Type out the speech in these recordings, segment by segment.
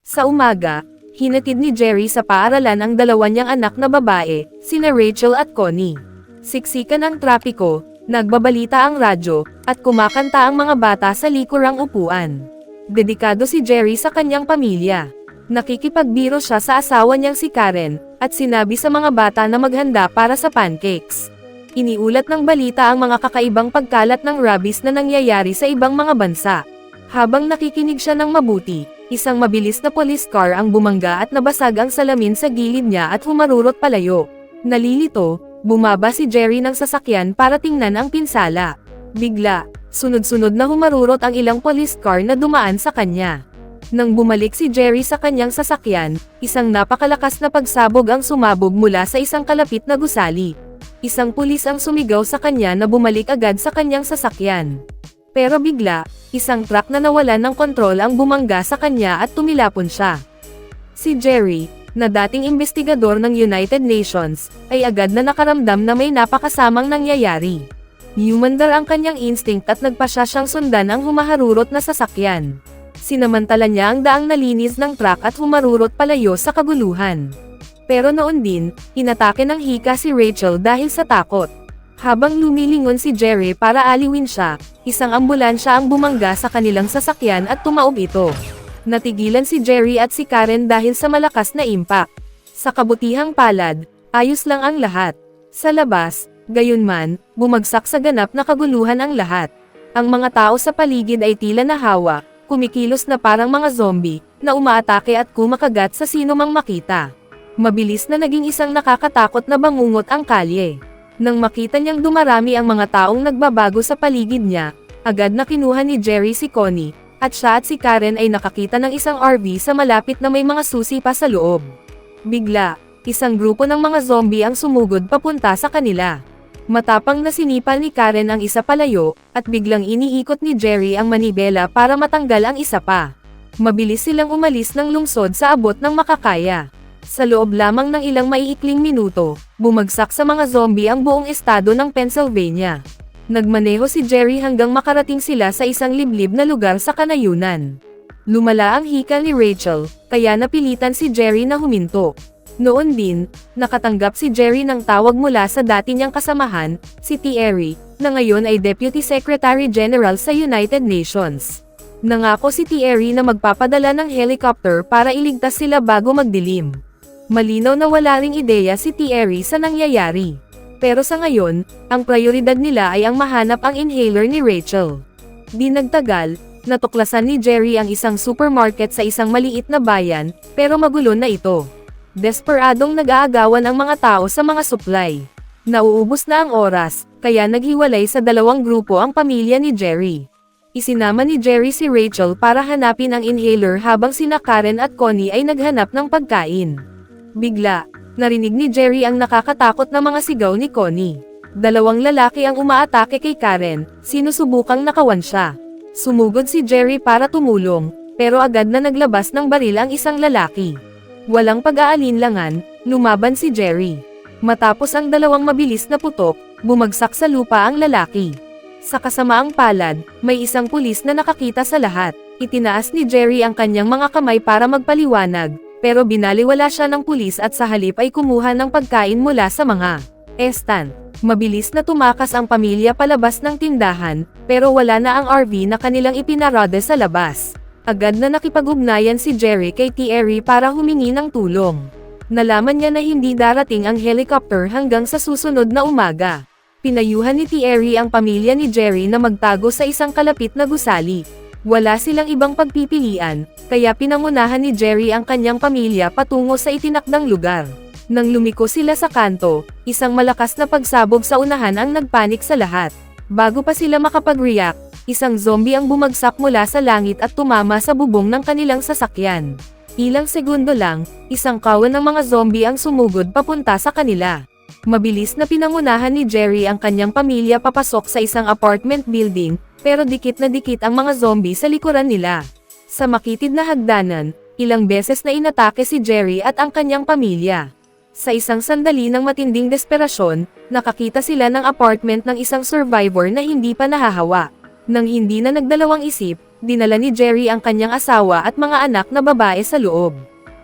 Sa umaga, hinatid ni Jerry sa paaralan ang dalawa niyang anak na babae, sina Rachel at Connie. Siksikan ang trapiko, nagbabalita ang radyo, at kumakanta ang mga bata sa likurang upuan. Dedikado si Jerry sa kanyang pamilya. Nakikipagbiro siya sa asawa niyang si Karen, at sinabi sa mga bata na maghanda para sa pancakes. Iniulat ng balita ang mga kakaibang pagkalat ng rabies na nangyayari sa ibang mga bansa. Habang nakikinig siya ng mabuti, isang mabilis na police car ang bumangga at nabasag ang salamin sa gilid niya at humarurot palayo. Nalilito, bumaba si Jerry ng sasakyan para tingnan ang pinsala. Bigla, sunod-sunod na humarurot ang ilang police car na dumaan sa kanya. Nang bumalik si Jerry sa kanyang sasakyan, isang napakalakas na pagsabog ang sumabog mula sa isang kalapit na gusali. Isang pulis ang sumigaw sa kanya na bumalik agad sa kanyang sasakyan. Pero bigla, isang truck na nawalan ng kontrol ang bumangga sa kanya at tumilapon siya. Si Jerry, na dating investigador ng United Nations, ay agad na nakaramdam na may napakasamang nangyayari. Humandar ang kanyang instinct at nagpasya siyang sundan ang humaharurot na sasakyan. Sinamantala niya ang daang nalinis ng truck at humarurot palayo sa kaguluhan. Pero noon din, inatake ng hika si Rachel dahil sa takot. Habang lumilingon si Jerry para aliwin siya, isang ambulansya ang bumangga sa kanilang sasakyan at tumaob ito. Natigilan si Jerry at si Karen dahil sa malakas na impact. Sa kabutihang palad, ayos lang ang lahat. Sa labas, gayunman, bumagsak sa ganap na kaguluhan ang lahat. Ang mga tao sa paligid ay tila nahawa, kumikilos na parang mga zombie, na umaatake at kumakagat sa sino mang makita. Mabilis na naging isang nakakatakot na bangungot ang kalye. Nang makita niyang dumarami ang mga taong nagbabago sa paligid niya, agad na kinuha ni Jerry si Connie, at siya at si Karen ay nakakita ng isang RV sa malapit na may mga susi pa sa loob. Bigla, isang grupo ng mga zombie ang sumugod papunta sa kanila. Matapang na sinipal ni Karen ang isa palayo, at biglang iniikot ni Jerry ang manibela para matanggal ang isa pa. Mabilis silang umalis ng lungsod sa abot ng makakaya. Sa loob lamang ng ilang maiikling minuto, bumagsak sa mga zombie ang buong estado ng Pennsylvania. Nagmaneho si Jerry hanggang makarating sila sa isang liblib na lugar sa kanayunan. Lumala ang hika ni Rachel, kaya napilitan si Jerry na huminto. Noon din, nakatanggap si Jerry ng tawag mula sa dati niyang kasamahan, si Thierry, na ngayon ay Deputy Secretary General sa United Nations. Nangako si Thierry na magpapadala ng helicopter para iligtas sila bago magdilim. Malinaw na wala ring ideya si Thierry sa nangyayari. Pero sa ngayon, ang prioridad nila ay ang mahanap ang inhaler ni Rachel. Di nagtagal, natuklasan ni Jerry ang isang supermarket sa isang maliit na bayan, pero magulo na ito. Desperadong nag-aagawan ang mga tao sa mga supply. Nauubos na ang oras, kaya naghiwalay sa dalawang grupo ang pamilya ni Jerry. Isinama ni Jerry si Rachel para hanapin ang inhaler habang sina Karen at Connie ay naghanap ng pagkain. Bigla, narinig ni Jerry ang nakakatakot na mga sigaw ni Connie. Dalawang lalaki ang umaatake kay Karen, sinusubukang nakawan siya. Sumugod si Jerry para tumulong, pero agad na naglabas ng baril ang isang lalaki. Walang pag-aalinlangan, lumaban si Jerry. Matapos ang dalawang mabilis na putok, bumagsak sa lupa ang lalaki. Sa kasamaang palad, may isang pulis na nakakita sa lahat. Itinaas ni Jerry ang kanyang mga kamay para magpaliwanag, pero binaliwala siya ng pulis at sa halip ay kumuha ng pagkain mula sa mga stand. Mabilis na tumakas ang pamilya palabas ng tindahan, pero wala na ang RV na kanilang ipinarada sa labas. Agad na nakipag-ugnayan si Jerry kay Thierry para humingi ng tulong. Nalaman niya na hindi darating ang helicopter hanggang sa susunod na umaga. Pinayuhan ni Thierry ang pamilya ni Jerry na magtago sa isang kalapit na gusali. Wala silang ibang pagpipilian, kaya pinangunahan ni Jerry ang kanyang pamilya patungo sa itinakdang lugar. Nang lumiko sila sa kanto, isang malakas na pagsabog sa unahan ang nagpanik sa lahat. Bago pa sila makapag-react, isang zombie ang bumagsak mula sa langit at tumama sa bubong ng kanilang sasakyan. Ilang segundo lang, isang kawan ng mga zombie ang sumugod papunta sa kanila. Mabilis na pinangunahan ni Jerry ang kanyang pamilya papasok sa isang apartment building, pero dikit na dikit ang mga zombie sa likuran nila. Sa makitid na hagdanan, ilang beses na inatake si Jerry at ang kanyang pamilya. Sa isang sandali ng matinding desperasyon, nakakita sila ng apartment ng isang survivor na hindi pa nahahawa. Nang hindi na nagdalawang isip, dinala ni Jerry ang kanyang asawa at mga anak na babae sa loob.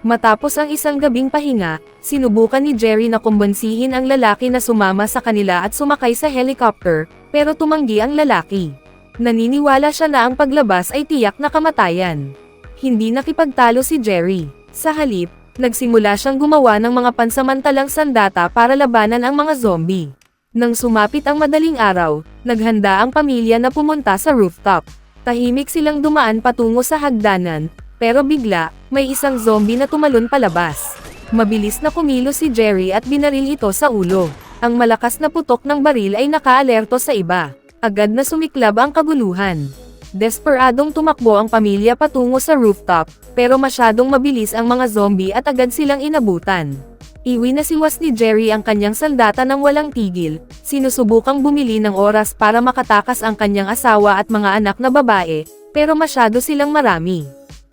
Matapos ang isang gabing pahinga, sinubukan ni Jerry na kumbinsihin ang lalaki na sumama sa kanila at sumakay sa helicopter, pero tumanggi ang lalaki. Naniniwala siya na ang paglabas ay tiyak na kamatayan. Hindi nakipagtalo si Jerry. Sa halip, nagsimula siyang gumawa ng mga pansamantalang sandata para labanan ang mga zombie. Nang sumapit ang madaling araw, naghanda ang pamilya na pumunta sa rooftop. Tahimik silang dumaan patungo sa hagdanan, pero bigla, may isang zombie na tumalon palabas. Mabilis na kumilos si Jerry at binaril ito sa ulo. Ang malakas na putok ng baril ay nakaalerto sa iba. Agad na sumiklab ang kaguluhan. Desperadong tumakbo ang pamilya patungo sa rooftop, pero masyadong mabilis ang mga zombie at agad silang inabutan. Iwinasiwas ni Jerry ang kanyang sandata ng walang tigil, sinusubukang bumili ng oras para makatakas ang kanyang asawa at mga anak na babae, pero masyado silang marami.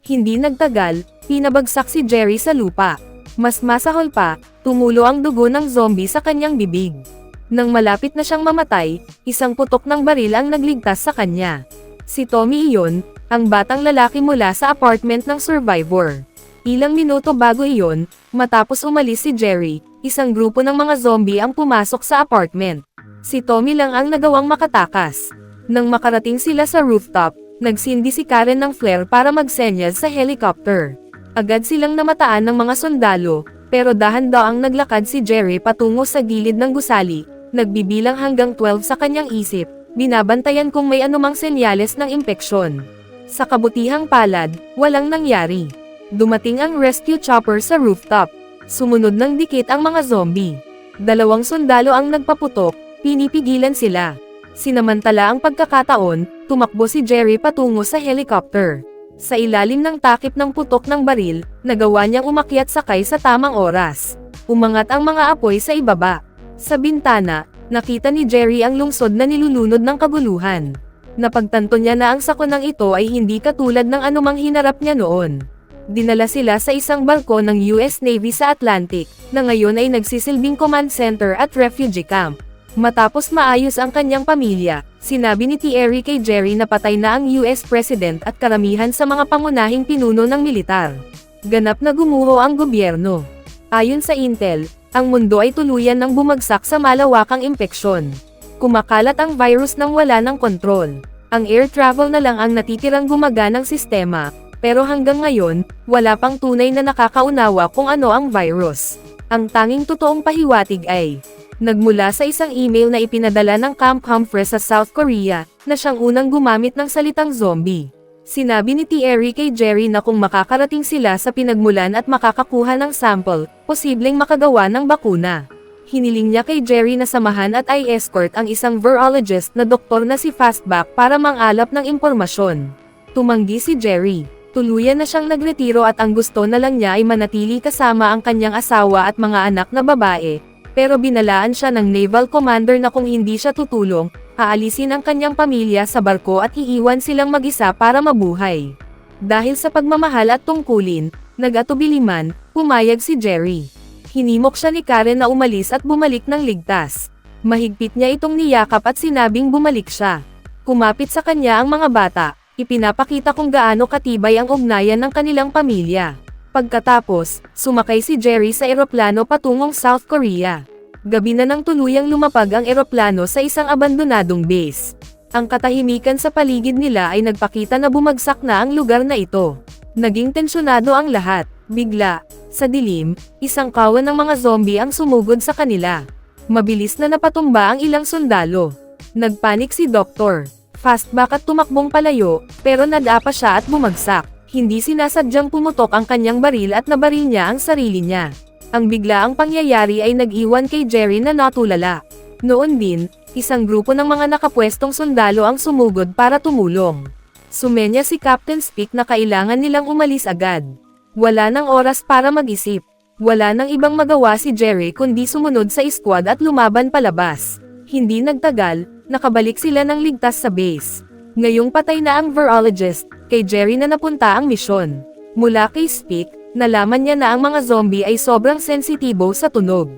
Hindi nagtagal, pinabagsak si Jerry sa lupa. Mas masahol pa, tumulo ang dugo ng zombie sa kanyang bibig. Nang malapit na siyang mamatay, isang putok ng baril ang nagligtas sa kanya. Si Tommy iyon, ang batang lalaki mula sa apartment ng survivor. Ilang minuto bago iyon, matapos umalis si Jerry, isang grupo ng mga zombie ang pumasok sa apartment. Si Tommy lang ang nagawang makatakas. Nang makarating sila sa rooftop, nagsindi si Karen ng flare para magsenyas sa helicopter. Agad silang namataan ng mga sundalo, pero dahan-daang naglakad si Jerry patungo sa gilid ng gusali, nagbibilang hanggang 12 sa kanyang isip, binabantayan kung may anumang senyales ng impeksyon. Sa kabutihang palad, walang nangyari. Dumating ang rescue chopper sa rooftop. Sumunod ng dikit ang mga zombie. 2 sundalo ang nagpaputok, pinipigilan sila. Sinamantala ang pagkakataon, tumakbo si Jerry patungo sa helicopter. Sa ilalim ng takip ng putok ng baril, nagawa niyang umakyat sakay sa tamang oras. Umangat ang mga apoy sa ibaba. Sa bintana, nakita ni Jerry ang lungsod na nilulunod ng kaguluhan. Napagtanto niya na ang sakonang ito ay hindi katulad ng anumang hinarap niya noon. Dinala sila sa isang barko ng US Navy sa Atlantic, na ngayon ay nagsisilbing command center at refugee camp. Matapos maayos ang kanyang pamilya, sinabi ni Thierry kay Jerry na patay na ang US President at karamihan sa mga pangunahing pinuno ng militar. Ganap na gumuho ang gobyerno. Ayon sa Intel, ang mundo ay tuluyan ng bumagsak sa malawakang impeksyon. Kumakalat ang virus nang wala ng kontrol. Ang air travel na lang ang natitirang gumaganang sistema, pero hanggang ngayon, wala pang tunay na nakakaunawa kung ano ang virus. Ang tanging totoong pahiwatig ay nagmula sa isang email na ipinadala ng Camp Humphreys sa South Korea, na siyang unang gumamit ng salitang zombie. Sinabi ni Thierry kay Jerry na kung makakarating sila sa pinagmulan at makakakuha ng sample, posibleng makagawa ng bakuna. Hiniling niya kay Jerry na samahan at i-escort ang isang virologist na doktor na si Fastback para mangalap ng impormasyon. Tumanggi si Jerry. Tuluyan na siyang nagretiro at ang gusto na lang niya ay manatili kasama ang kanyang asawa at mga anak na babae, pero binalaan siya ng naval commander na kung hindi siya tutulong, aalisin ang kanyang pamilya sa barko at iiwan silang mag-isa para mabuhay. Dahil sa pagmamahal at tungkulin, nag-atubili man, pumayag si Jerry. Hinimok siya ni Karen na umalis at bumalik ng ligtas. Mahigpit niya itong niyakap at sinabing bumalik siya. Kumapit sa kanya ang mga bata, ipinapakita kung gaano katibay ang ugnayan ng kanilang pamilya. Pagkatapos, sumakay si Jerry sa eroplano patungong South Korea. Gabi na nang tuluyang lumapag ang eroplano sa isang abandonadong base. Ang katahimikan sa paligid nila ay nagpakita na bumagsak na ang lugar na ito. Naging tensyonado ang lahat. Bigla, sa dilim, isang kawan ng mga zombie ang sumugod sa kanila. Mabilis na napatumba ang ilang sundalo. Nagpanik si Dr. Fastback at tumakbong palayo, pero nadapa siya at bumagsak. Hindi sinasadyang pumutok ang kanyang baril at nabaril niya ang sarili niya. Ang biglaang pangyayari ay nag-iwan kay Jerry na natulala. Noon din, isang grupo ng mga nakapwestong sundalo ang sumugod para tumulong. Sumenya si Captain Speak na kailangan nilang umalis agad. Wala nang oras para mag-isip. Wala nang ibang magawa si Jerry kundi sumunod sa squad at lumaban palabas. Hindi nagtagal, nakabalik sila ng ligtas sa base. Ngayong patay na ang virologist, kay Jerry na napunta ang misyon. Mula kay Speak, nalaman niya na ang mga zombie ay sobrang sensitibo sa tunog.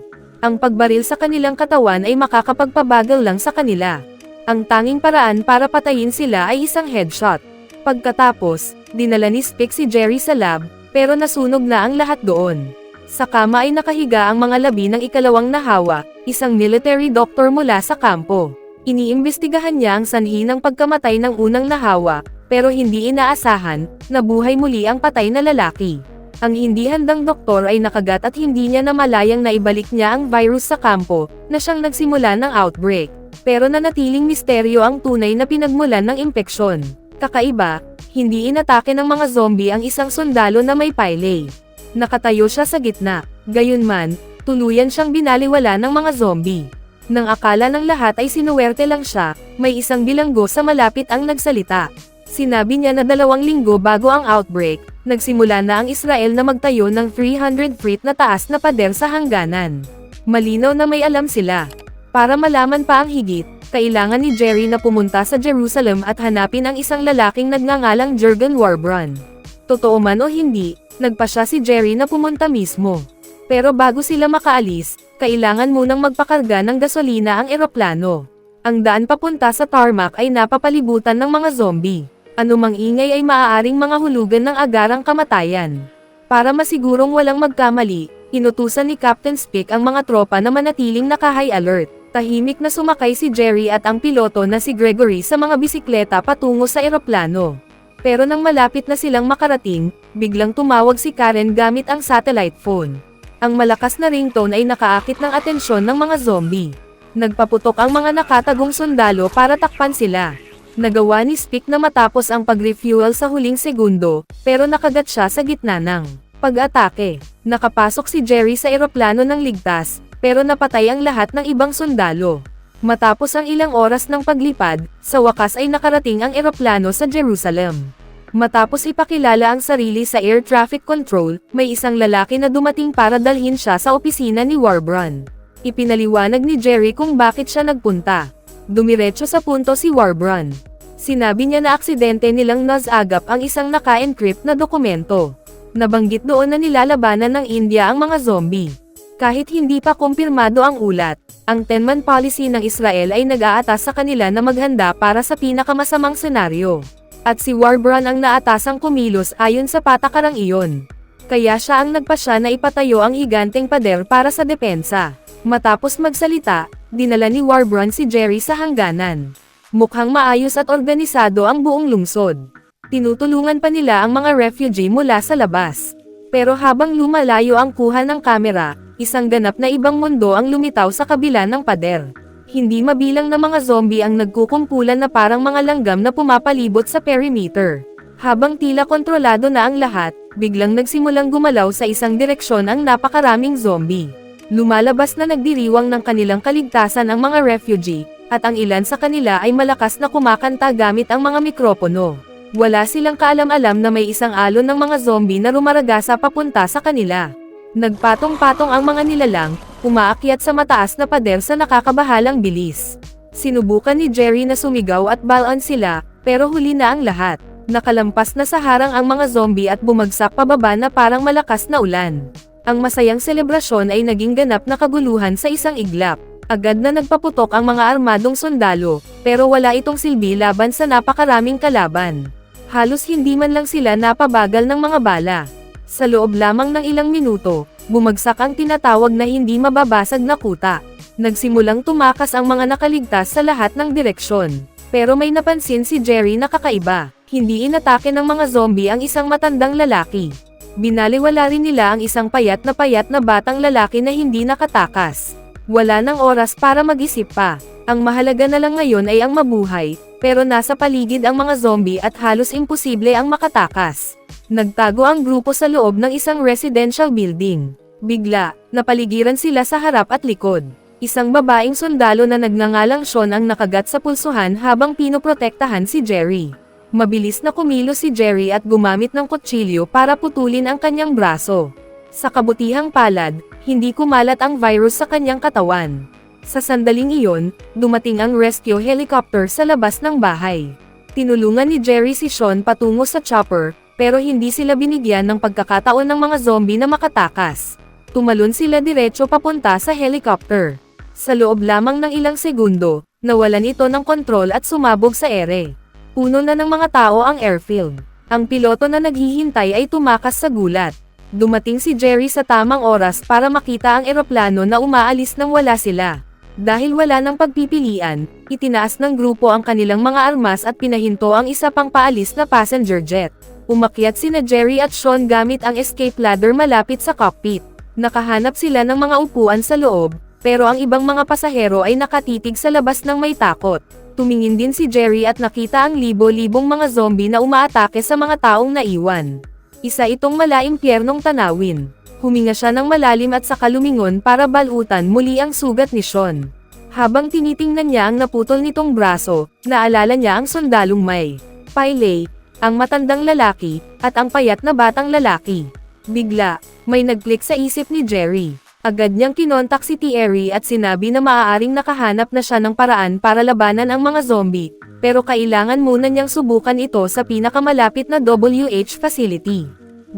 Ang pagbaril sa kanilang katawan ay makakapagpabagal lang sa kanila. Ang tanging paraan para patayin sila ay isang headshot. Pagkatapos, dinala ni Speck si Jerry sa lab, pero nasunog na ang lahat doon. Sa kama ay nakahiga ang mga labi ng ikalawang nahawa, isang military doctor mula sa kampo. Iniimbestigahan niya ang sanhi ng pagkamatay ng unang nahawa, pero hindi inaasahan, nabuhay muli ang patay na lalaki. Ang hindi handang doktor ay nakagat at hindi niya namalayang naibalik niya ang virus sa kampo, na siyang nagsimula ng outbreak. Pero nanatiling misteryo ang tunay na pinagmulan ng impeksyon. Kakaiba, hindi inatake ng mga zombie ang isang sundalo na may pile. Nakatayo siya sa gitna, gayunman, tuluyan siyang binaliwala ng mga zombie. Nang akala ng lahat ay sinuwerte lang siya, may isang bilanggo sa malapit ang nagsalita. Sinabi niya na 2 linggo bago ang outbreak, nagsimula na ang Israel na magtayo ng 300 feet na taas na pader sa hangganan. Malinaw na may alam sila. Para malaman pa ang higit, kailangan ni Jerry na pumunta sa Jerusalem at hanapin ang isang lalaking nagngangalang Jurgen Warbron. Totoo man o hindi, nagpasya si Jerry na pumunta mismo. Pero bago sila makaalis, kailangan munang magpakarga ng gasolina ang eroplano. Ang daan papunta sa tarmac ay napapalibutan ng mga zombie. Anumang ingay ay maaaring mga hulugan ng agarang kamatayan. Para masigurong walang magkamali, inutusan ni Captain Speck ang mga tropa na manatiling naka-high alert. Tahimik na sumakay si Jerry at ang piloto na si Gregory sa mga bisikleta patungo sa eroplano. Pero nang malapit na silang makarating, biglang tumawag si Karen gamit ang satellite phone. Ang malakas na ringtone ay nakaakit ng atensyon ng mga zombie. Nagpaputok ang mga nakatagong sundalo para takpan sila. Nagawa ni Speck na matapos ang pag-refuel sa huling segundo, pero nakagat siya sa gitna ng pag-atake. Nakapasok si Jerry sa eroplano ng ligtas, pero napatay ang lahat ng ibang sundalo. Matapos ang ilang oras ng paglipad, sa wakas ay nakarating ang eroplano sa Jerusalem. Matapos ipakilala ang sarili sa air traffic control, may isang lalaki na dumating para dalhin siya sa opisina ni Warbron. Ipinaliwanag ni Jerry kung bakit siya nagpunta. Dumiretso sa punto si Warbron. Sinabi niya na aksidente nilang nasagap ang isang naka-encrypt na dokumento. Nabanggit doon na nilalabanan ng India ang mga zombie. Kahit hindi pa kumpirmado ang ulat, ang 10-man policy ng Israel ay nag-aatas sa kanila na maghanda para sa pinakamasamang senaryo. At si Warbron ang naatasang kumilos ayon sa patakarang iyon. Kaya siya ang nagpasya na ipatayo ang higanteng pader para sa depensa. Matapos magsalita, dinala ni Warbron si Jerry sa hangganan. Mukhang maayos at organisado ang buong lungsod. Tinutulungan pa nila ang mga refugee mula sa labas. Pero habang lumalayo ang kuha ng kamera, isang ganap na ibang mundo ang lumitaw sa kabila ng pader. Hindi mabilang na mga zombie ang nagkukumpulan na parang mga langgam na pumapalibot sa perimeter. Habang tila kontrolado na ang lahat, biglang nagsimulang gumalaw sa isang direksyon ang napakaraming zombie. Lumalabas na nagdiriwang ng kanilang kaligtasan ang mga refugee, at ang ilan sa kanila ay malakas na kumakanta gamit ang mga mikropono. Wala silang kaalam-alam na may isang alon ng mga zombie na rumaragasa papunta sa kanila. Nagpatong-patong ang mga nilalang, umaakyat sa mataas na pader sa nakakabahalang bilis. Sinubukan ni Jerry na sumigaw at balon sila, pero huli na ang lahat. Nakalampas na sa harang ang mga zombie at bumagsak pababa na parang malakas na ulan. Ang masayang selebrasyon ay naging ganap na kaguluhan sa isang iglap. Agad na nagpaputok ang mga armadong sundalo, pero wala itong silbi laban sa napakaraming kalaban. Halos hindi man lang sila napabagal ng mga bala. Sa loob lamang ng ilang minuto, bumagsak ang tinatawag na hindi mababasag na kuta. Nagsimulang tumakas ang mga nakaligtas sa lahat ng direksyon. Pero may napansin si Jerry na kakaiba. Hindi inatake ng mga zombie ang isang matandang lalaki. Binaliwala rin nila ang isang payat na batang lalaki na hindi nakatakas. Wala nang oras para mag-isip pa. Ang mahalaga na lang ngayon ay ang mabuhay, pero nasa paligid ang mga zombie at halos imposible ang makatakas. Nagtago ang grupo sa loob ng isang residential building. Bigla, napaligiran sila sa harap at likod. Isang babaeng sundalo na nagngangalang Sean ang nakagat sa pulsuhan habang pinoprotektahan si Jerry. Mabilis na kumilos si Jerry at gumamit ng kutsilyo para putulin ang kanyang braso. Sa kabutihang palad, hindi kumalat ang virus sa kanyang katawan. Sa sandaling iyon, dumating ang rescue helicopter sa labas ng bahay. Tinulungan ni Jerry si Sean patungo sa chopper, pero hindi sila binigyan ng pagkakataon ng mga zombie na makatakas. Tumalon sila diretso papunta sa helicopter. Sa loob lamang ng ilang segundo, nawalan ito ng kontrol at sumabog sa ere. Puno na ng mga tao ang airfield. Ang piloto na naghihintay ay tumakas sa gulat. Dumating si Jerry sa tamang oras para makita ang eroplano na umaalis nang wala sila. Dahil wala ng pagpipilian, itinaas ng grupo ang kanilang mga armas at pinahinto ang isa pang paalis na passenger jet. Umakyat sina Jerry at Sean gamit ang escape ladder malapit sa cockpit. Nakahanap sila ng mga upuan sa loob, pero ang ibang mga pasahero ay nakatitig sa labas ng may takot. Tumingin din si Jerry at nakita ang libo-libong mga zombie na umaatake sa mga taong naiwan. Isa itong malaimpyernong tanawin. Huminga siya ng malalim at saka lumingon para balutan muli ang sugat ni Sean. Habang tinitingnan niya ang naputol nitong braso, naalala niya ang sundalong May Piley, ang matandang lalaki, at ang payat na batang lalaki. Bigla, may nag-click sa isip ni Jerry. Agad niyang kinontak si Thierry at sinabi na maaaring nakahanap na siya ng paraan para labanan ang mga zombie, pero kailangan muna niyang subukan ito sa pinakamalapit na WH facility.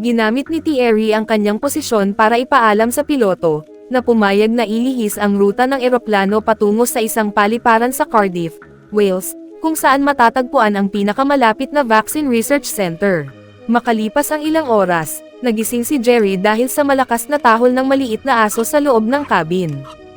Ginamit ni Thierry ang kanyang posisyon para ipaalam sa piloto, na pumayag na ilihis ang ruta ng eroplano patungo sa isang paliparan sa Cardiff, Wales, kung saan matatagpuan ang pinakamalapit na Vaccine Research Center. Makalipas ang ilang oras, nagising si Jerry dahil sa malakas na tahol ng maliit na aso sa loob ng cabin.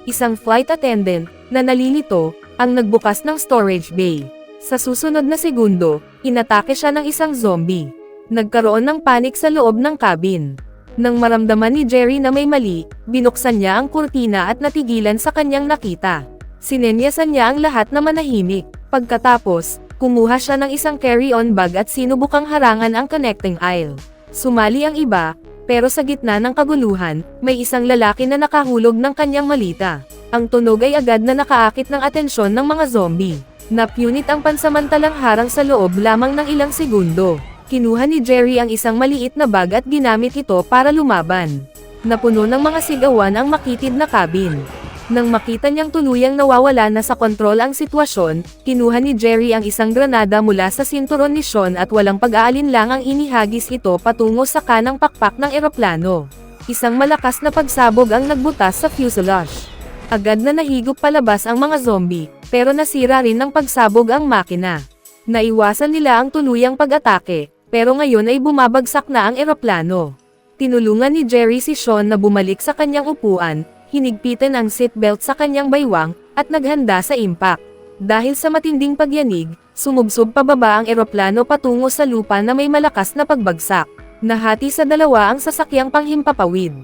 Isang flight attendant, na nalilito, ang nagbukas ng storage bay. Sa susunod na segundo, inatake siya ng isang zombie. Nagkaroon ng panik sa loob ng cabin. Nang maramdaman ni Jerry na may mali, binuksan niya ang kurtina at natigilan sa kanyang nakita. Sinenyasan niya ang lahat na manahimik. Pagkatapos, kumuha siya ng isang carry-on bag at sinubukang harangan ang connecting aisle. Sumali ang iba, pero sa gitna ng kaguluhan, may isang lalaki na nakahulog ng kanyang malita. Ang tunog ay agad na nakaakit ng atensyon ng mga zombie. Napunit ang pansamantalang harang sa loob lamang ng ilang segundo. Kinuha ni Jerry ang isang maliit na bag at ginamit ito para lumaban. Napuno ng mga sigawan ang makitid na cabin. Nang makita niyang tuluyang nawawala na sa kontrol ang sitwasyon, kinuha ni Jerry ang isang granada mula sa sinturon ni Sean at walang pag-aalinlangang inihagis ito patungo sa kanang pakpak ng eroplano. Isang malakas na pagsabog ang nagbutas sa fuselage. Agad na nahigop palabas ang mga zombie, pero nasira rin ng pagsabog ang makina. Naiwasan nila ang tuluyang pag-atake, pero ngayon ay bumabagsak na ang eroplano. Tinulungan ni Jerry si Sean na bumalik sa kanyang upuan, hinigpitan ang seatbelt sa kanyang baywang, at naghanda sa impact. Dahil sa matinding pagyanig, sumubsob pababa ang eroplano patungo sa lupa na may malakas na pagbagsak. Nahati sa dalawa ang sasakyang panghimpapawid.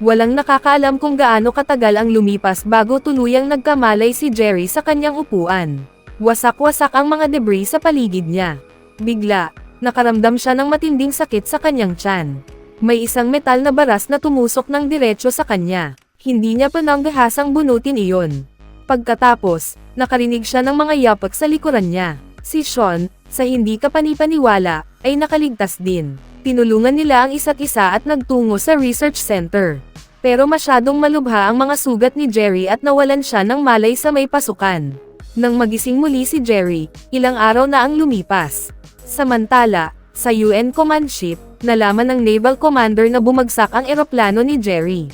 Walang nakakaalam kung gaano katagal ang lumipas bago tuluyang nagkamalay si Jerry sa kanyang upuan. Wasak-wasak ang mga debris sa paligid niya. Bigla, nakaramdam siya ng matinding sakit sa kanyang tiyan. May isang metal na baras na tumusok ng diretsyo sa kanya. Hindi niya pananggahasang bunutin iyon. Pagkatapos, nakarinig siya ng mga yapak sa likuran niya. Si Sean, sa hindi kapanipaniwala, ay nakaligtas din. Tinulungan nila ang isa't isa at nagtungo sa research center. Pero masyadong malubha ang mga sugat ni Jerry at nawalan siya ng malay sa may pasukan. Nang magising muli si Jerry, ilang araw na ang lumipas. Samantala, sa UN command ship, nalaman ng naval commander na bumagsak ang eroplano ni Jerry.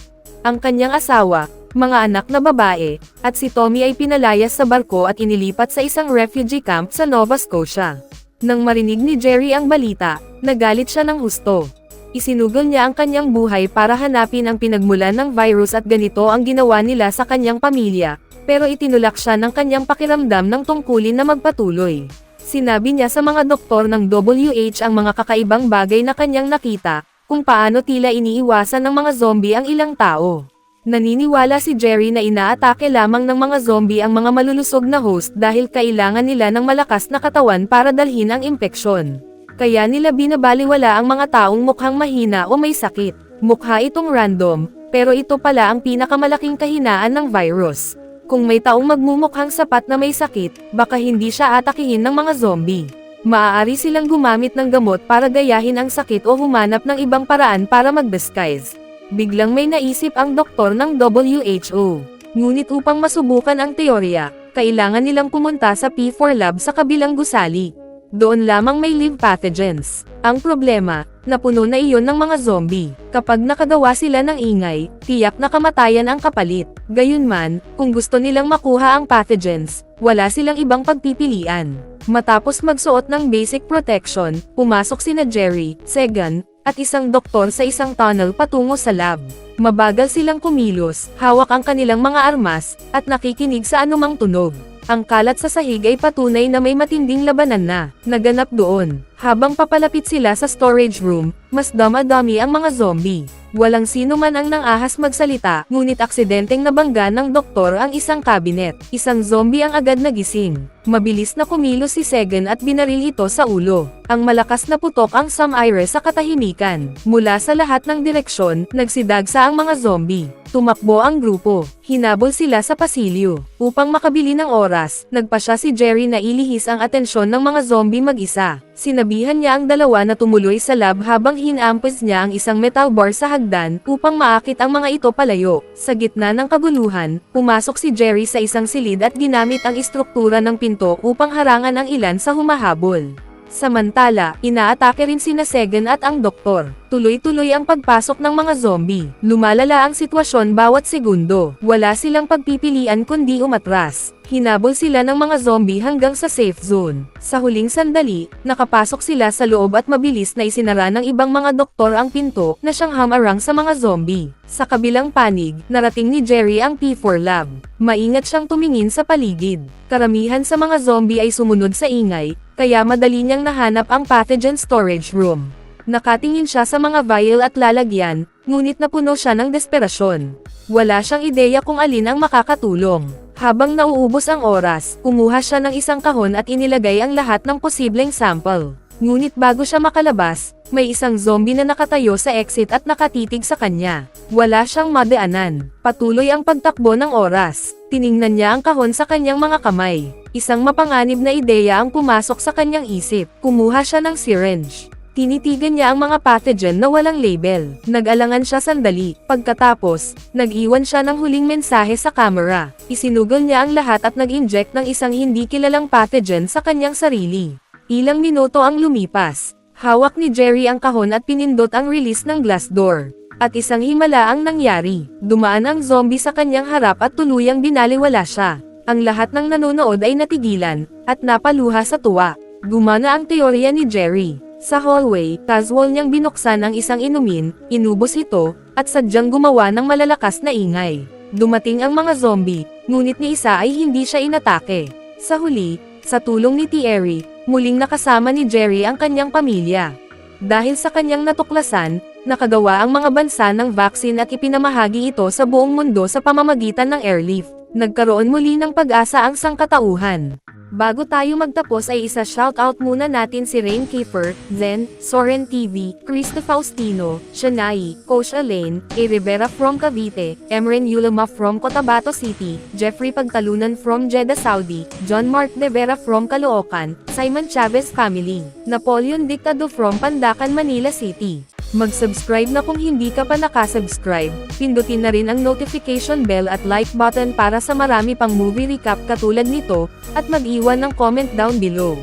Ang kanyang asawa, mga anak na babae, at si Tommy ay pinalayas sa barko at inilipat sa isang refugee camp sa Nova Scotia. Nang marinig ni Jerry ang balita, nagalit siya ng husto. Isinugol niya ang kanyang buhay para hanapin ang pinagmulan ng virus at ganito ang ginawa nila sa kanyang pamilya. Pero itinulak siya ng kanyang pakiramdam ng tungkulin na magpatuloy. Sinabi niya sa mga doktor ng WH ang mga kakaibang bagay na kanyang nakita, kung paano tila iniiwasan ng mga zombie ang ilang tao. Naniniwala si Jerry na inaatake lamang ng mga zombie ang mga malulusog na host dahil kailangan nila ng malakas na katawan para dalhin ang impeksyon. Kaya nila binabaliwala ang mga taong mukhang mahina o may sakit. Mukha itong random, pero ito pala ang pinakamalaking kahinaan ng virus. Kung may taong magmumukhang sapat na may sakit, baka hindi siya atakihin ng mga zombie. Maaari silang gumamit ng gamot para gayahin ang sakit o humanap ng ibang paraan para mag-disguise. Biglang may naisip ang doktor ng WHO. Ngunit upang masubukan ang teorya, kailangan nilang pumunta sa P4 lab sa kabilang gusali. Doon lamang may live pathogens. Ang problema, napuno na iyon ng mga zombie. Kapag nakagawa sila ng ingay, tiyak na kamatayan ang kapalit. Gayunman, kung gusto nilang makuha ang pathogens, wala silang ibang pagpipilian. Matapos magsuot ng basic protection, pumasok sina Jerry, Segan, at isang doktor sa isang tunnel patungo sa lab. Mabagal silang kumilos, hawak ang kanilang mga armas, at nakikinig sa anumang tunog. Ang kalat sa sahig ay patunay na may matinding labanan na naganap doon. Habang papalapit sila sa storage room, mas dama-dami ang mga zombie. Walang sino man ang nang-ahas magsalita, ngunit aksidenteng nabangga ng doktor ang isang cabinet. Isang zombie ang agad nagising. Mabilis na kumilos si Segan at binaril ito sa ulo. Ang malakas na putok ang sumaire sa katahimikan. Mula sa lahat ng direksyon, nagsidagsa ang mga zombie. Tumakbo ang grupo. Hinabol sila sa pasilyo. Upang makabili ng oras, nagpasya si Jerry na ilihis ang atensyon ng mga zombie mag-isa. Sinabihan niya ang dalawa na tumuloy sa lab habang hinampos niya ang isang metal bar sa hagdan upang maakit ang mga ito palayo. Sa gitna ng kaguluhan, pumasok si Jerry sa isang silid at ginamit ang istruktura ng pinto upang harangan ang ilan sa humahabol. Samantala, inaatake rin sina Segan at ang doktor. Tuloy-tuloy ang pagpasok ng mga zombie. Lumalala ang sitwasyon bawat segundo. Wala silang pagpipilian kundi umatras. Hinabol sila ng mga zombie hanggang sa safe zone. Sa huling sandali, nakapasok sila sa loob at mabilis na isinara ng ibang mga doktor ang pinto na siyang hamarang sa mga zombie. Sa kabilang panig, narating ni Jerry ang P4 lab. Maingat siyang tumingin sa paligid. Karamihan sa mga zombie ay sumunod sa ingay, kaya madali niyang nahanap ang pathogen storage room. Nakatingin siya sa mga vial at lalagyan, ngunit napuno siya ng desperasyon. Wala siyang ideya kung alin ang makakatulong. Habang nauubos ang oras, kumuha siya ng isang kahon at inilagay ang lahat ng posibleng sample. Ngunit bago siya makalabas, may isang zombie na nakatayo sa exit at nakatitig sa kanya. Wala siyang madaanan. Patuloy ang pagtakbo ng oras. Tiningnan niya ang kahon sa kanyang mga kamay. Isang mapanganib na ideya ang pumasok sa kanyang isip. Kumuha siya ng syringe. Tinitigan niya ang mga pathogen na walang label. Nag-alangan siya sandali. Pagkatapos, nag-iwan siya ng huling mensahe sa camera. Isinugol niya ang lahat at nag-inject ng isang hindi kilalang pathogen sa kanyang sarili. Ilang minuto ang lumipas. Hawak ni Jerry ang kahon at pinindot ang release ng glass door. At isang himala ang nangyari. Dumaan ang zombie sa kanyang harap at tuluyang binaliwala siya. Ang lahat ng nanonood ay natigilan, at napaluha sa tuwa. Gumana ang teorya ni Jerry. Sa hallway, casual niyang binuksan ang isang inumin, inubos ito, at sadyang gumawa ng malalakas na ingay. Dumating ang mga zombie, ngunit ni isa ay hindi siya inatake. Sa huli, sa tulong ni Thierry, muling nakasama ni Jerry ang kanyang pamilya. Dahil sa kanyang natuklasan, nakagawa ang mga bansa ng vaccine at ipinamahagi ito sa buong mundo sa pamamagitan ng airlift. Nagkaroon muli ng pag-asa ang sangkatauhan. Bago tayo magtapos ay isa-shoutout muna natin si Rain Kiefer, Zen, Soren TV, Krista Faustino, Shanai, Coach Elaine, A. Rivera from Cavite, Emren Yulama from Cotabato City, Jeffrey Pagtalunan from Jeddah, Saudi, John Mark De Vera from Caloocan, Simon Chavez Family, Napoleon Dictado from Pandacan, Manila City. Mag-subscribe na kung hindi ka pa nakasubscribe, pindutin na rin ang notification bell at like button para sa marami pang movie recap katulad nito, at mag-iwan ng comment down below.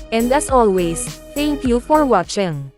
And as always, thank you for watching.